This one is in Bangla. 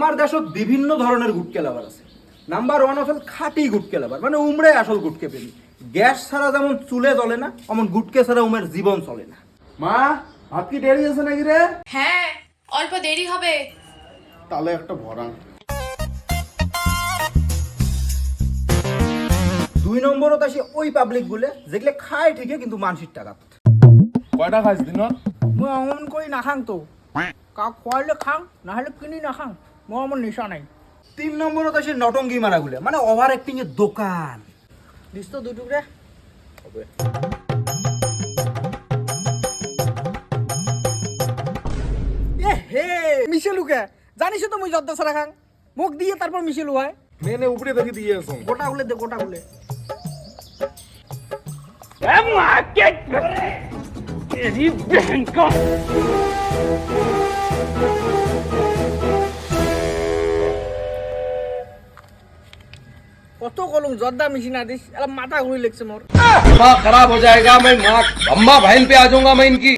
আমার দেশত বিভিন্ন ধরনের গুটকে লাভার আছে। নাম্বার 1 হল খাঁটি গুটকে লাভার, মানে উমরে আসল গুটকে প্রেমী। গ্যাস ছাড়া যেমন চুলে জ্বলে না, অমন গুটকে ছাড়া উমের জীবন চলে না। মা, ভাত কি দেরি আছে নাকি রে? হ্যাঁ, অল্প দেরি হবে। তাহলে একটা ভরা। 2 নম্বরত আসি ওই পাবলিক গুলে যেগুলো খায় ঠিকই কিন্তু মানসিক টাকা। কয়টা খাইছ দিনত? মই অমন কৰি নাখাং তো কাক খোৱালে খাং নহ'লে কিনি নাখাং। মই অমন নিচা নাই। 3 নম্বরত আসি নটঙ্গি মারা গুলে, মানে ওভার অ্যাক্টিং এর দোকান। দিছ তো দুই টুকরা। এ হে মিশেলুকে জানিছো তো মই জর্দা ছাড়া খাং। মোক দিয়ে তারপর মিশেলু হয়। নে উপরে দেখি দিয়ে আছো। গোটা গুলে দে, গোটা গুলে। কত কলম জর্দা মিশিনা দিস, মাথা ঘুরি লেগছে মোর। दिमाग खराब हो जाएगा। मैं माँ अम्मा बहन पे आ जाऊंगा मैं इनकी।